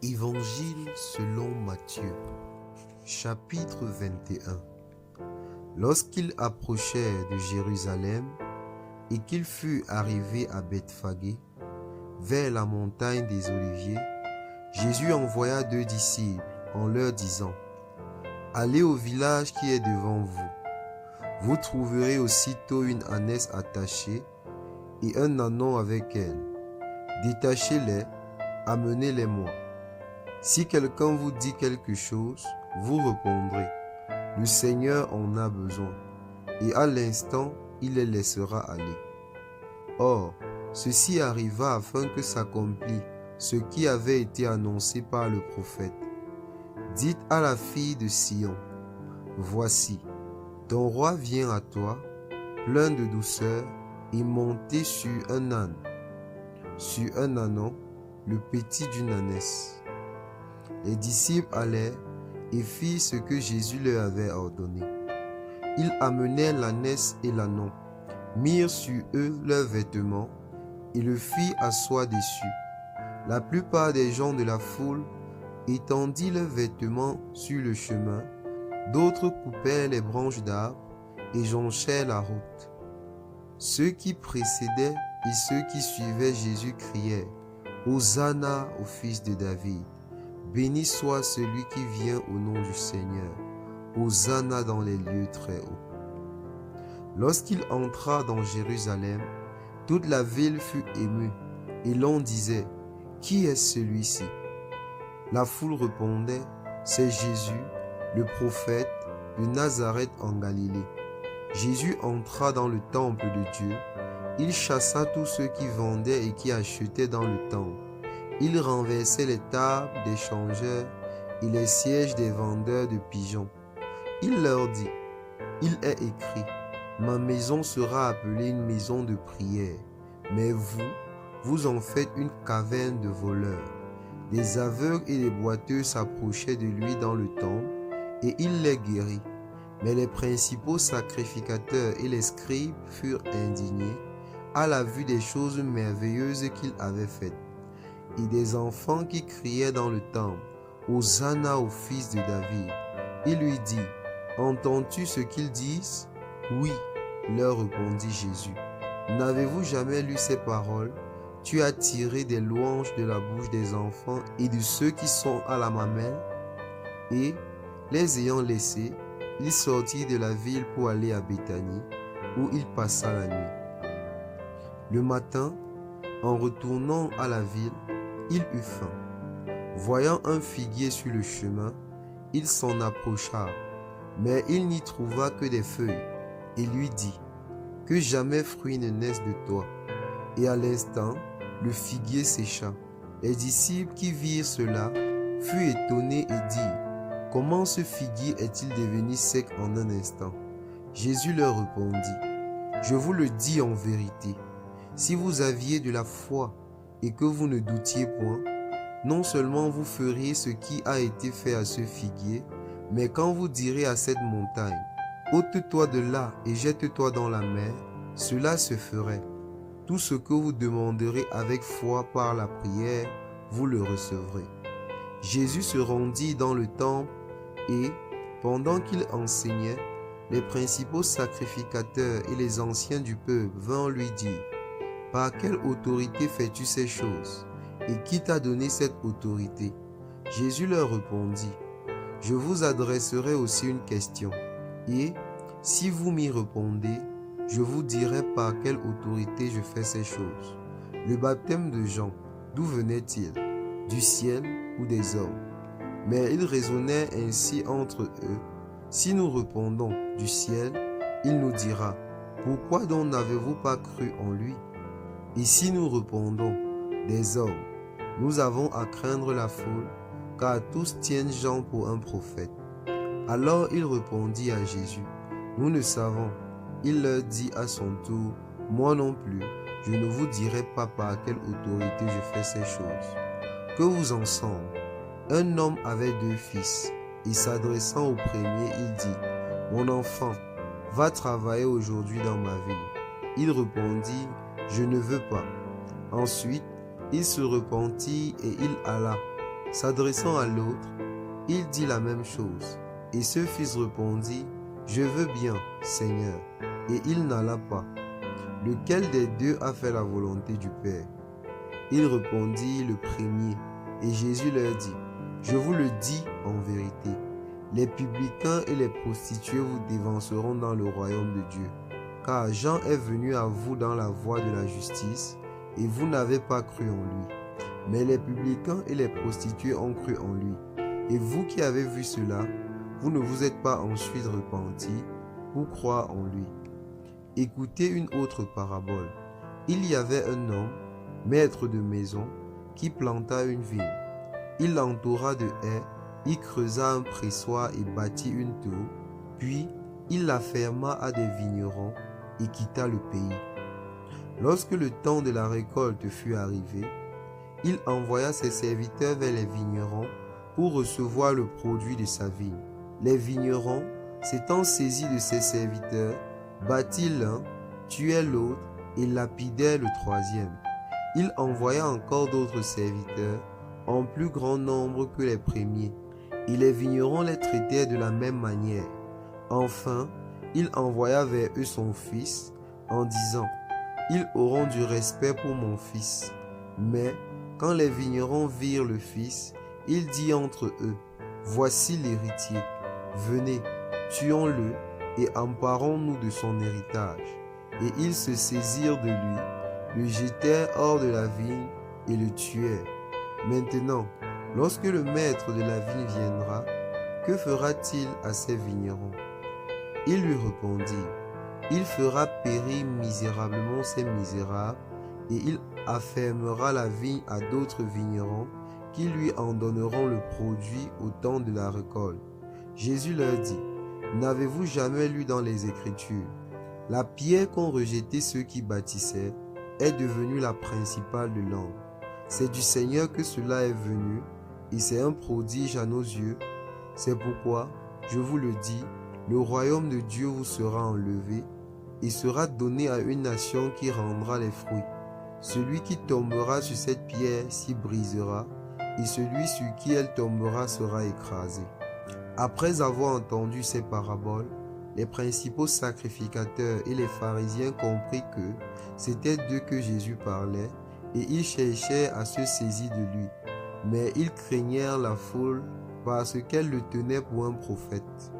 Évangile selon Matthieu, chapitre 21. Lorsqu'il approchait de Jérusalem et qu'il fut arrivé à Bethphagée, vers la montagne des Oliviers, Jésus envoya 2 disciples en leur disant : « Allez au village qui est devant vous. Vous trouverez aussitôt une ânesse attachée et un ânon avec elle. Détachez-les, amenez-les-moi. Si quelqu'un vous dit quelque chose, vous répondrez : le Seigneur en a besoin, et à l'instant, il les laissera aller. » Or, ceci arriva afin que s'accomplisse ce qui avait été annoncé par le prophète. Dites à la fille de Sion : voici, ton roi vient à toi, plein de douceur et monté sur un âne, sur un ânon, le petit d'une ânesse. Les disciples allèrent et firent ce que Jésus leur avait ordonné. Ils amenèrent l'ânesse et l'ânon, mirent sur eux leurs vêtements et le firent asseoir dessus. La plupart des gens de la foule étendirent leurs vêtements sur le chemin, d'autres coupèrent les branches d'arbres et jonchèrent la route. Ceux qui précédaient et ceux qui suivaient Jésus crièrent : Hosanna au fils de David. Béni soit celui qui vient au nom du Seigneur. Hosanna dans les lieux très hauts. Lorsqu'il entra dans Jérusalem, toute la ville fut émue, et l'on disait : qui est celui-ci ? La foule répondait : c'est Jésus, le prophète de Nazareth en Galilée. Jésus entra dans le temple de Dieu. Il chassa tous ceux qui vendaient et qui achetaient dans le temple. Il renversait les tables des changeurs et les sièges des vendeurs de pigeons. Il leur dit : il est écrit, ma maison sera appelée une maison de prière, mais vous, vous en faites une caverne de voleurs. Des aveugles et des boiteux s'approchaient de lui dans le temple, et il les guérit. Mais les principaux sacrificateurs et les scribes furent indignés à la vue des choses merveilleuses qu'il avait faites. Et des enfants qui criaient dans le temple : Hosanna au fils de David. Il lui dit : entends-tu ce qu'ils disent ? Oui, leur répondit Jésus. N'avez-vous jamais lu ces paroles ? Tu as tiré des louanges de la bouche des enfants et de ceux qui sont à la mamelle. Et, les ayant laissés, il sortit de la ville pour aller à Béthanie, où il passa la nuit. Le matin, en retournant à la ville, il eut faim. Voyant un figuier sur le chemin, il s'en approcha, mais il n'y trouva que des feuilles, et lui dit : que jamais fruit ne naisse de toi. Et à l'instant, le figuier sécha. Les disciples qui virent cela furent étonnés et dirent : comment ce figuier est-il devenu sec en un instant ? Jésus leur répondit : je vous le dis en vérité, si vous aviez de la foi et que vous ne doutiez point, non seulement vous feriez ce qui a été fait à ce figuier, mais quand vous direz à cette montagne : ôte-toi de là et jette-toi dans la mer, cela se ferait. Tout ce que vous demanderez avec foi par la prière, vous le recevrez. Jésus se rendit dans le temple et, pendant qu'il enseignait, les principaux sacrificateurs et les anciens du peuple vinrent lui dire : par quelle autorité fais-tu ces choses ? Et qui t'a donné cette autorité ? Jésus leur répondit : je vous adresserai aussi une question, et, si vous m'y répondez, je vous dirai par quelle autorité je fais ces choses. Le baptême de Jean, d'où venait-il ? Du ciel ou des hommes ? Mais ils raisonnaient ainsi entre eux. Si nous répondons du ciel, il nous dira : pourquoi donc n'avez-vous pas cru en lui ? Et si nous répondons des hommes, nous avons à craindre la foule, car tous tiennent Jean pour un prophète. Alors il répondit à Jésus : nous ne savons. Il leur dit à son tour : moi non plus, je ne vous dirai pas par quelle autorité je fais ces choses. Que vous en semble ? Un homme avait 2 fils, et s'adressant au premier, il dit : mon enfant, va travailler aujourd'hui dans ma ville. Il répondit : je ne veux pas. Ensuite, il se repentit et il alla. S'adressant à l'autre, il dit la même chose. Et ce fils répondit, je veux bien, Seigneur. Et il n'alla pas. Lequel des deux a fait la volonté du Père? Il répondit, le premier. Et Jésus leur dit, je vous le dis en vérité, les publicains et les prostituées vous dévanceront dans le royaume de Dieu. Car Jean est venu à vous dans la voie de la justice, et vous n'avez pas cru en lui. Mais les publicains et les prostituées ont cru en lui. Et vous qui avez vu cela, vous ne vous êtes pas ensuite repentis pour croire en lui. Écoutez une autre parabole. Il y avait un homme, maître de maison, qui planta une vigne. Il l'entoura de haies, y creusa un pressoir et bâtit une tour, puis il la ferma à des vignerons et quitta le pays. Lorsque le temps de la récolte fut arrivé, il envoya ses serviteurs vers les vignerons pour recevoir le produit de sa vigne. Les vignerons, s'étant saisis de ses serviteurs, battirent l'un, tuèrent l'autre et lapidèrent le troisième. Il envoya encore d'autres serviteurs, en plus grand nombre que les premiers, et les vignerons les traitèrent de la même manière. Enfin, il envoya vers eux son fils, en disant, « Ils auront du respect pour mon fils. » Mais, quand les vignerons virent le fils, il dit entre eux, « Voici l'héritier. Venez, tuons-le et emparons-nous de son héritage. » Et ils se saisirent de lui, le jetèrent hors de la vigne et le tuèrent. Maintenant, lorsque le maître de la vigne viendra, que fera-t-il à ces vignerons? Il lui répondit, il fera périr misérablement ces misérables, et il affermera la vigne à d'autres vignerons qui lui en donneront le produit au temps de la récolte. Jésus leur dit, n'avez-vous jamais lu dans les Écritures, la pierre qu'ont rejetée ceux qui bâtissaient est devenue la principale de l'angle. C'est du Seigneur que cela est venu, et c'est un prodige à nos yeux. C'est pourquoi, je vous le dis, le royaume de Dieu vous sera enlevé et sera donné à une nation qui rendra les fruits. Celui qui tombera sur cette pierre s'y brisera, et celui sur qui elle tombera sera écrasé. Après avoir entendu ces paraboles, les principaux sacrificateurs et les pharisiens comprirent que c'était d'eux que Jésus parlait, et ils cherchaient à se saisir de lui. Mais ils craignèrent la foule parce qu'elle le tenait pour un prophète.